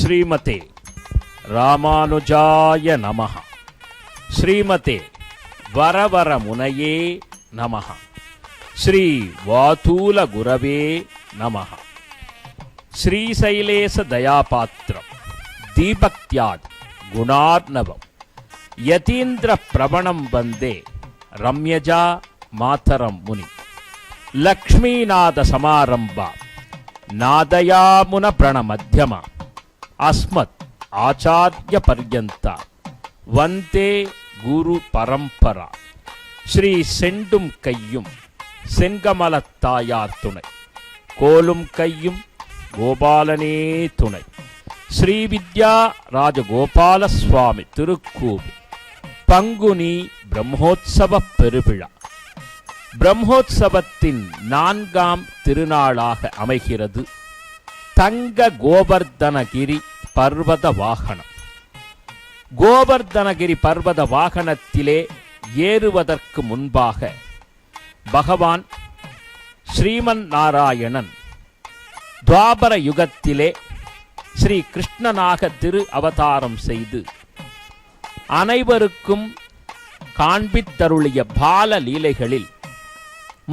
ஸ்ரீமதே ராமானுஜாய நமஹ. ஸ்ரீமதே வரவர முனையே நமஹ. ஸ்ரீ வாதூல குரவே நமஹ. ஸ்ரீசைலேச தயாபாத்திரம் தீபக்தியாத் குணார்ணவம் யதீந்திர பிரபணம் வந்தே ரம்யஜா மாதரம் முனி. லக்ஷ்மீநாத சமாரம்பா நாதயாமுன பிரணமத்யம அஸ்மத் ஆச்சார்ய பர்யந்தா வந்தே குரு பரம்பரா. ஸ்ரீ செண்டும் கையும் செங்கமலத்தாயார் துணை, கோலும் கையும் கோபாலனே துணை. ஸ்ரீவித்யா ராஜகோபால சுவாமி திருக்கூவு பங்குனி பிரம்மோத்சவ பெருவிழா பிரம்மோத்சவத்தின் 4ஆம் திருநாளாக அமைகிறது தங்க கோவர்தனகிரி பர்வத வாகனம். கோவர்தனகிரி பர்வத வாகனத்திலே ஏறுவதற்கு முன்பாக பகவான் ஸ்ரீமன் நாராயணன் துவாபர யுகத்திலே ஸ்ரீ கிருஷ்ணனாக திரு அவதாரம் செய்து அனைவருக்கும் காண்பித்தருளிய பால லீலைகளில்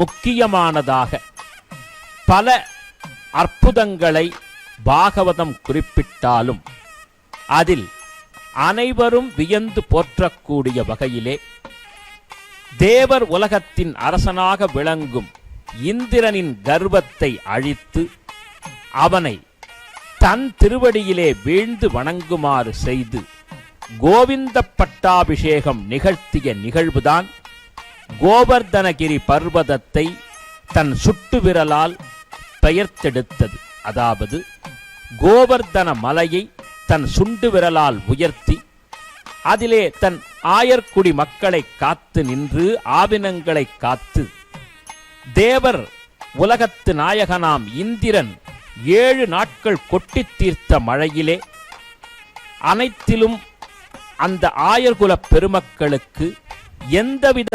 முக்கியமானதாக பல அற்புதங்களை பாகவதம் குறிப்பிட்டாலும் அதில் அனைவரும் வியந்து போற்றக்கூடிய வகையிலே தேவர் உலகத்தின் அரசனாக விளங்கும் இந்திரனின் கர்வத்தை அழித்து அவனை தன் திருவடியிலே வீழ்ந்து வணங்குமாறு செய்து கோவிந்த பட்டாபிஷேகம் நிகழ்த்திய நிகழ்வுதான் கோவர்தனகிரி பர்வதத்தை தன் சுட்டு விரலால் பெயர்த்தெடுத்தது. அதாவது கோவர்தன மலையை தன் சுண்டு விரலால் உயர்த்தி அதிலே தன் ஆயர்குடி மக்களை காத்து நின்று ஆவினங்களை காத்து தேவர் உலகத்து நாயகனாம் இந்திரன் 7 நாட்கள் கொட்டித் தீர்த்த மழையிலே அனைத்திலும் அந்த ஆயர்குல பெருமக்களுக்கு எந்தவித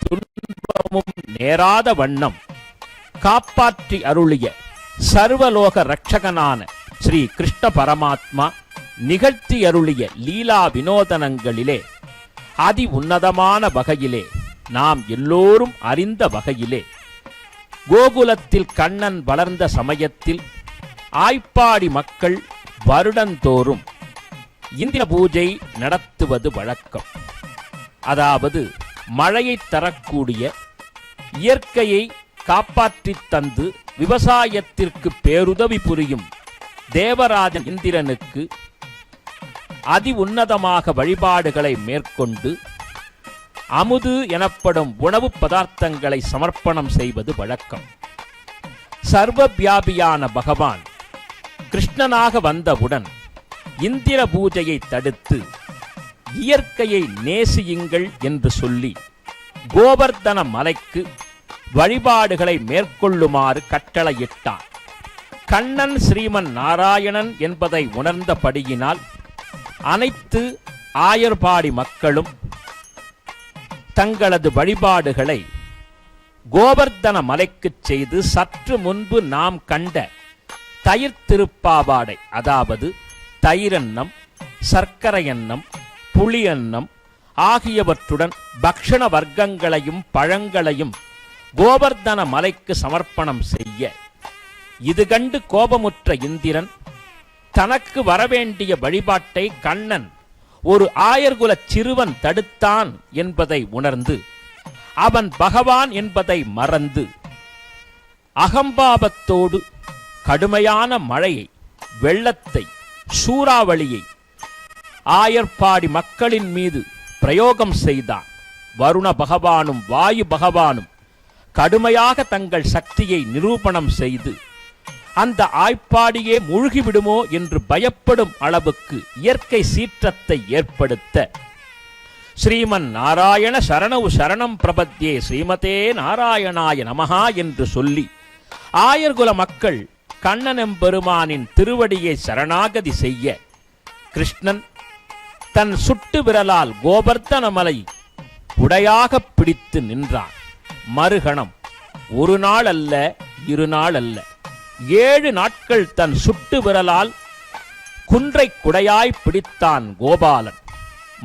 துன்பமும் நேராத வண்ணம் காப்பாற்றி அருளிய சர்வலோக ரட்சகனான ஸ்ரீ கிருஷ்ண பரமாத்மா நிகழ்த்தி அருளிய லீலா வினோதனங்களிலே அதி உன்னதமான வகையிலே நாம் எல்லோரும் அறிந்த வகையிலே கோகுலத்தில் கண்ணன் வளர்ந்த சமயத்தில் ஆய்ப்பாடி மக்கள் வருடந்தோறும் இந்திர பூஜை நடத்துவது வழக்கம். அதாவது மழையை தரக்கூடிய இயற்கையை காப்பாற்றித் தந்து விவசாயத்திற்கு பேருதவி புரியும் தேவராஜன் இந்திரனுக்கு அதி உன்னதமாக வழிபாடுகளை மேற்கொண்டு அமுது எனப்படும் உணவு பதார்த்தங்களை சமர்ப்பணம் செய்வது வழக்கம். சர்வவியாபியான பகவான் கிருஷ்ணனாக வந்தவுடன் இந்திர பூஜையை தடுத்து இயற்கையை நேசியுங்கள் என்று சொல்லி கோவர்தன மலைக்கு வழிபாடுகளை மேற்கொள்ளுமாறு கட்டளையிட்டான். கண்ணன் ஸ்ரீமன் நாராயணன் என்பதை உணர்ந்தபடியினால் அனைத்து ஆயர்பாடி மக்களும் தங்களது வழிபாடுகளை கோவர்தன மலைக்கு செய்து சற்று முன்பு நாம் கண்ட தயிர் திருப்பாவாடை, அதாவது தயிரன்னம், சர்க்கரையன்னம், புளியன்னம் ஆகியவற்றுடன் பக்ஷண வர்க்கங்களையும் பழங்களையும் கோவர்தன மலைக்கு சமர்ப்பணம் செய்ய இது கண்டு கோபமுற்ற இந்திரன் தனக்கு வரவேண்டிய வழிபாட்டை கண்ணன் ஒரு ஆயர்குல சிறுவன் தடுத்தான் என்பதை உணர்ந்து அவன் பகவான் என்பதை மறந்து அகம்பாவத்தோடு கடுமையான மழையை, வெள்ளத்தை, சூறாவளியை ஆயர்பாடி மக்களின் மீது பிரயோகம் செய்தான். வருண பகவானும் வாயு பகவானும் கடுமையாக தங்கள் சக்தியை நிரூபணம் செய்து அந்த ஆய்ப்பாடியே மூழ்கிவிடுமோ என்று பயப்படும் அளவுக்கு இயற்கை சீற்றத்தை ஏற்படுத்த ஸ்ரீமன் நாராயண சரணவு சரணம் பிரபத்யே ஸ்ரீமதே நாராயணாய நமஹா என்று சொல்லி ஆயர்குல மக்கள் கண்ணனெம்பெருமானின் திருவடியை சரணாகதி செய்ய கிருஷ்ணன் தன் சுட்டு விரலால் கோவர்தன மலை உடையாக பிடித்து நின்றான். மறுகணம் ஒரு நாள் அல்ல, 2 நாள் அல்ல, 7 நாட்கள் தன் சுட்டு விரலால் குன்றை குடையாய் பிடித்தான் கோபாலன்.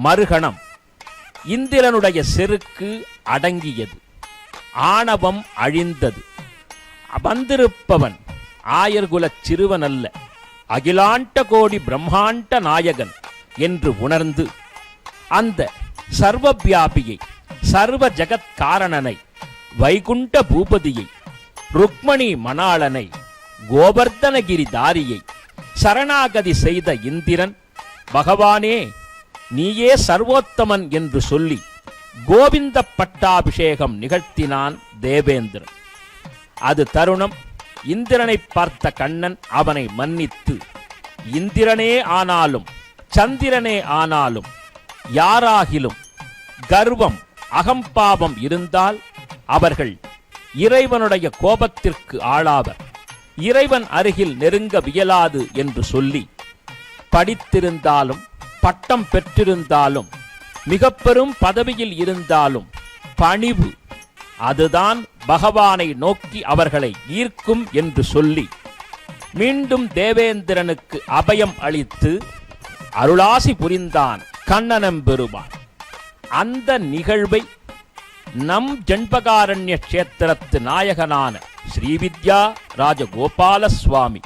மறுகணம் இந்திரனுடைய செருக்கு அடங்கியது. ஆணவம் அழிந்தது. வந்திருப்பவன் ஆயர்குலச் சிறுவன் அல்ல, அகிலாண்ட கோடி பிரம்மாண்ட நாயகன் என்று உணர்ந்து அந்த சர்வவியாபியை, சர்வ ஜகத்காரணனை, வைகுண்ட பூபதியை, ருக்மணி மணாளனை, கோவர்தனகிரி தாரியை சரணாகதி செய்த இந்திரன், பகவானே நீயே சர்வோத்தமன் என்று சொல்லி கோவிந்த பட்டாபிஷேகம் நிகழ்த்தினான் தேவேந்திரன். அது தருணம். இந்திரனை பார்த்த கண்ணன் அவனை மன்னித்து, இந்திரனே ஆனாலும் சந்திரனே ஆனாலும் யாராகிலும் கர்வம் அகம்பாவம் இருந்தால் அவர்கள் இறைவனுடைய கோபத்திற்கு ஆளாவர், இறைவன் அருகில் நெருங்க வியலாது என்று சொல்லி, படித்திருந்தாலும் பட்டம் பெற்றிருந்தாலும் மிக பெரும் பதவியில் இருந்தாலும் பணிவு அதுதான் பகவானை நோக்கி அவர்களை ஈர்க்கும் என்று சொல்லி மீண்டும் தேவேந்திரனுக்கு அபயம் அளித்து அருளாசி புரிந்தான் கண்ணனம்பெருமான். அந்த நிகழ்வை நம் ஜண்பகாரண்ய கஷேத்திரத்து நாயகனான ஸ்ரீவித்யா ராஜகோபால சுவாமி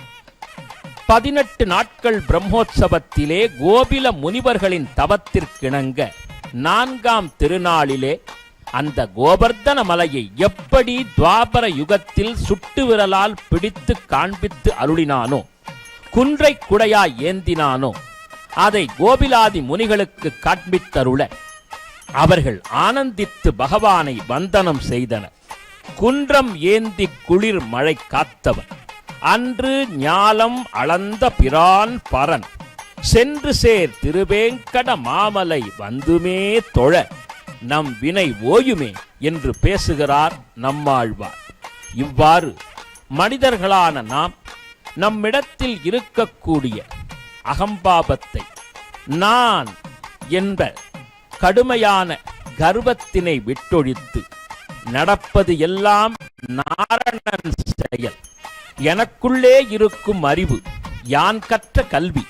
18 நாட்கள் பிரம்மோற்சவத்திலே கோபில முனிவர்களின் தவத்திற்கிணங்க 4ஆம் திருநாளிலே அந்த கோவர்தன மலையை எப்படி துவாபர யுகத்தில் சுட்டு விரலால் பிடித்து காண்பித்து அருளினானோ, குன்றை குடையாய் ஏந்தினானோ, அதை கோபிலாதி முனிகளுக்கு காண்பித்தருள அவர்கள் ஆனந்தித்து பகவானை வந்தனம் செய்தனர். குன்றம் ஏந்தி குளிர் மழை காத்தவன், அன்று ஞாலம் அளந்த பிரான் பரன், சென்று சேர் திருவேங்கட மாமலை வந்துமே தொழ நம் வினை ஓயுமே என்று பேசுகிறார் நம்மாழ்வார். இவ்வாறு மனிதர்களான நாம் நம்மிடத்தில் இருக்கக்கூடிய அகம்பாவத்தை, நான் என்ற கடுமையான கர்வத்தினை விட்டொழித்து நடப்பது எல்லாம் நாரணன் செயல், எனக்குள்ளே இருக்கும் அறிவு, யான் கற்ற கல்வி,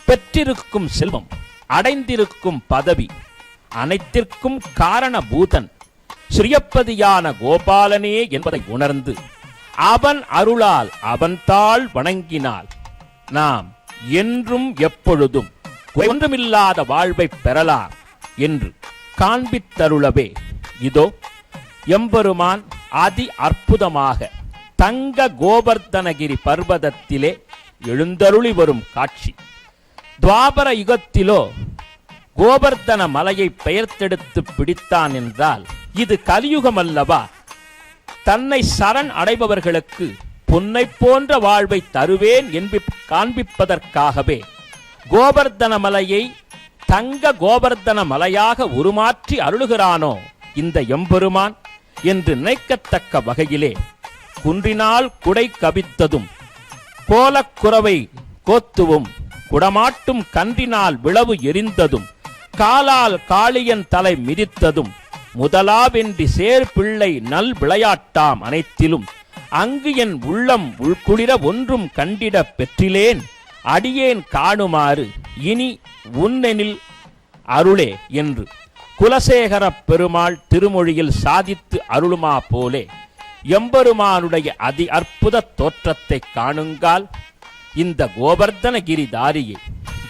பெற்றிருக்கும் செல்வம், அடைந்திருக்கும் பதவி, அனைத்திற்கும் காரணபூதன் ஸ்ரீயப்பதியான கோபாலனே என்பதை உணர்ந்து அவன் அருளால் அவன் தாள் வணங்கினால் நாம் என்றும் எப்பொழுதும் ஒன்றுமில்லாத வாழ்வை பெறலாம் என்று காண்பித்தருளவே இதோ எம்பெருமான் அதி அற்புதமாக தங்க கோவர்தனகிரி பர்வதத்திலே எழுந்தருளி வரும் காட்சி. துவாபர யுகத்திலோ கோவர்தன மலையை பெயர்த்தெடுத்து பிடித்தான் என்றால் இது கலியுகம் அல்லவா? தன்னை சரண் அடைபவர்களுக்கு பொன்னை போன்ற வாழ்வை தருவேன் என்று காண்பிப்பதற்காகவே கோவர்தன மலையை தங்க கோவர்தன மலையாக உருமாற்றி அருளுகிறானோ இந்த எம்பெருமான் என்று நினைக்கத்தக்க வகையிலே குன்றினால் குடை கவித்ததும், கோலக்குறவை கோத்துவும், குடமாட்டும் கன்றினால் விளவு எரிந்ததும், காலால் காளியன் தலை மிதித்ததும், முதலாவென்றி சேர் பிள்ளை நல் விளையாட்டாம் அனைத்திலும் அங்கு என் உள்ளம் உள்குளிர ஒன்றும் கண்டிட பெற்றிலேன், அடியேன் காணுமாறு இனி உன்னெனில் அருளே என்று குலசேகர பெருமாள் திருமொழியில் சாதித்து அருளுமா போலே எம்பெருமானுடைய அதி அற்புத தோற்றத்தை காணுங்கால் இந்த கோவர்தனகிரி தாரியை,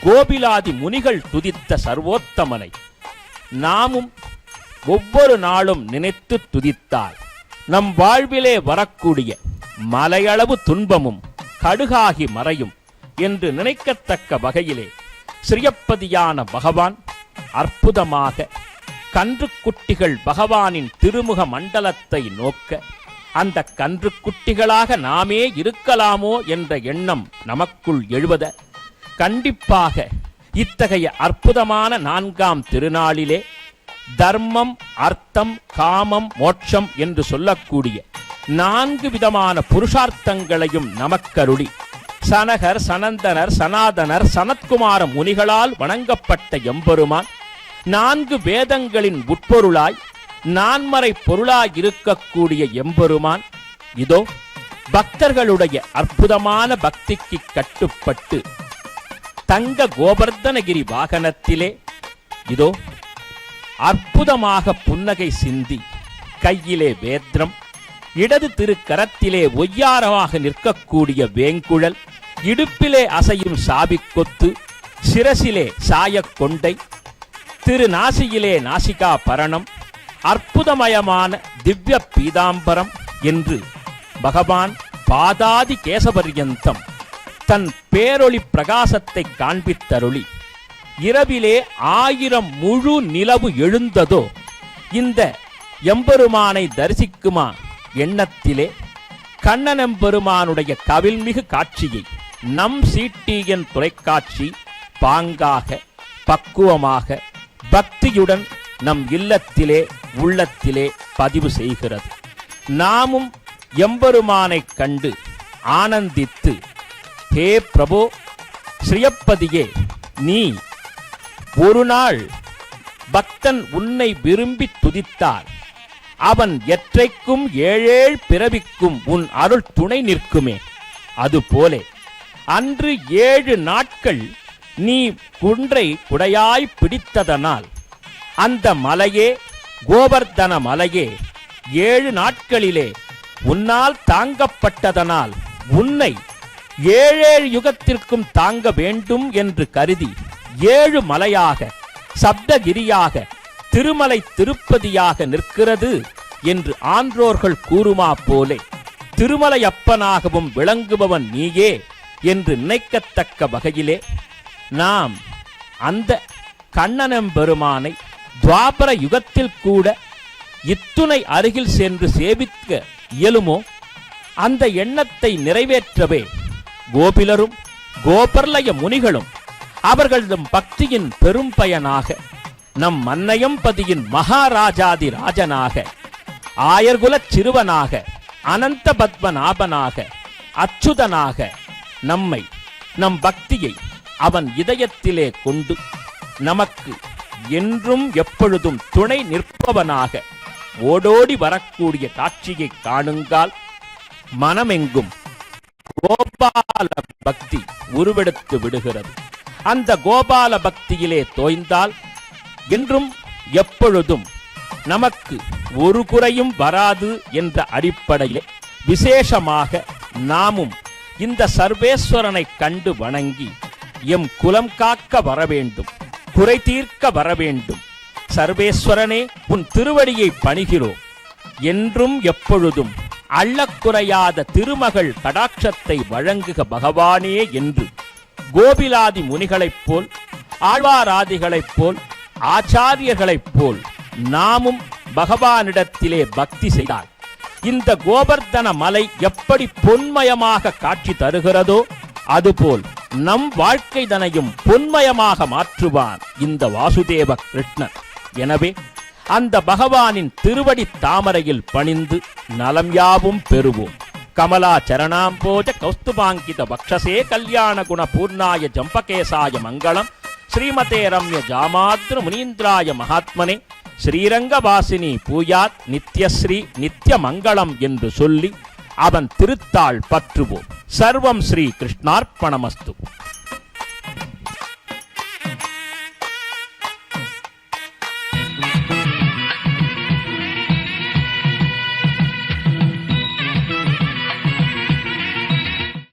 கோபிலாதி முனிகள் துதித்த சர்வோத்தமனை நாமும் ஒவ்வொரு நாளும் நினைத்து துதித்தால் நம் வாழ்விலே வரக்கூடிய மலையளவு துன்பமும் கடுகாகி மறையும் என்று நினைக்கத்தக்க வகையிலே ஸ்ரீயப்பதியான பகவான் அற்புதமாக கன்றுக்குட்டிகள் பகவானின் திருமுக மண்டலத்தை நோக்க, அந்த கன்றுக்குட்டிகளாக நாமே இருக்கலாமோ என்ற எண்ணம் நமக்குள் எழுவத கண்டிப்பாக இத்தகைய அற்புதமான 4ஆம் திருநாளிலே தர்மம், அர்த்தம், காமம், மோட்சம் என்று சொல்லக்கூடிய 4 விதமான புருஷார்த்தங்களையும் நமக்கருளி சனகர், சனந்தனர், சனாதனர், சனத்குமார முனிகளால் வணங்கப்பட்ட எம்பெருமான் 4 வேதங்களின் உட்பொருளாய் நான்மறை பொருளாய் இருக்கக்கூடிய எம்பெருமான் இதோ பக்தர்களுடைய அற்புதமான பக்திக்கு கட்டுப்பட்டு தங்க கோவர்தனகிரி வாகனத்திலே இதோ அற்புதமாக புன்னகை சிந்தி கையிலே வேத்ரம், இடது திருக்கரத்திலே ஒய்யாரமாக நிற்கக்கூடிய வேங்குழல், இடுப்பிலே அசையும் சாபிக்கொத்து, சிரசிலே சாயக் கொண்டை, திருநாசியிலே நாசிகா பரணம், அற்புதமயமான திவ்ய பீதாம்பரம் என்று பகவான் பாதாதி கேசபர்யந்தம் தன் பேரொளி பிரகாசத்தை காண்பித்தருளி, இரவிலே 1000 முழு நிலவு எழுந்ததோ இந்த எம்பெருமானை தரிசிக்குமா எண்ணத்திலே கண்ணனெம்பெருமானுடைய கவில்மிகு காட்சியை நம் சிடிஎன் தொலைக்காட்சி பாங்காக பக்குவமாக பக்தியுடன் நம் இல்லத்திலே உள்ளத்திலே பதிவு செய்கிறது. நாமும் எம்பெருமானைக் கண்டு ஆனந்தித்து, ஹே பிரபோ ஸ்ரீயப்பதியே, நீ ஒரு நாள் பக்தன் உன்னை விரும்பி துதித்தால் அவன் எற்றைக்கும் 7 பிறவிக்கும் உன் அருள் துணை நிற்குமே. அதுபோலே அன்று 7 நாட்கள் நீ குன்றை குடையாய் பிடித்ததனால் அந்த மலையே, கோவர்தன மலையே 7 நாட்களிலே உன்னால் தாங்கப்பட்டதனால் உன்னை 7 யுகத்திற்கும் தாங்க வேண்டும் என்று கருதி 7 மலையாக, சப்தகிரியாக, திருமலை திருப்பதியாக நிற்கிறது என்று ஆன்றோர்கள் கூறுமா போலே திருமலையப்பனாகவும் விளங்குபவன் நீயே என்று நினைக்கத்தக்க வகையிலே நாம் அந்த கண்ணனெம்பெருமானை துவாபர யுகத்தில் கூட இத்துணை அருகில் சென்று சேவிக்க இயலுமோ? அந்த எண்ணத்தை நிறைவேற்றவே கோபிலரும் கோபர்லய முனிகளும் அவர்களதும் பக்தியின் பெரும் பயனாக நம் மன்னையம்பதியின் மகாராஜாதி ராஜனாக, ஆயர்குலச் சிறுவனாக, அனந்த பத்மநாபனாக, அச்சுதனாக நம்மை, நம் பக்தியை அவன் இதயத்திலே கொண்டு நமக்கு என்றும் எப்பொழுதும் துணை நிற்பவனாக ஓடோடி வரக்கூடிய காட்சியை காணுங்கால் மனமெங்கும் கோபால பக்தி உருவெடுத்து விடுகிறது. அந்த கோபால பக்தியிலே தோய்ந்தால் என்றும் எப்பொழுதும் நமக்கு ஒரு குறையும் வராது என்ற அடிப்படையில் விசேஷமாக நாமும் இந்த சர்வேஸ்வரனை கண்டு வணங்கி எம் குலம் காக்க வரவேண்டும், குறை தீர்க்க வரவேண்டும். சர்வேஸ்வரனே, உன் திருவடியை பணிகிறோம். என்றும் எப்பொழுதும் அள்ளக்குறையாத திருமகள் கடாட்சத்தை வழங்குக பகவானே என்று கோபிலாதி முனிகளைப் போல், ஆழ்வாராதிகளைப் போல், ஆச்சாரியர்களைப் போல் நாமும் பகவானிடத்திலே பக்தி செய்தால் இந்த கோவர்தன மலை எப்படி பொன்மயமாக காட்சி தருகிறதோ அதுபோல் நம் வாழ்க்கை தனையும் பொன்மயமாக மாற்றுவான் இந்த வாசுதேவ கிருஷ்ணன். எனவே அந்த பகவானின் திருவடி தாமரையில் பணிந்து நலம் யாவும் பெறுவோம். கமலா சரணாம்போஜ கௌஸ்துபாங்கித பக்ஷசே கல்யாண குண பூர்ணாய ஜம்பகேசாய மங்களம். ஸ்ரீமதே ரம்ய ஜாமாத்ரு முனீந்திராய மகாத்மனே ஸ்ரீரங்கவாசினி பூயாத் நித்யஸ்ரீ நித்ய மங்களம் என்று சொல்லி அவன் திருத்தாள் பற்றுவோம். சர்வம் ஸ்ரீ கிருஷ்ணார்ப்பணமஸ்து.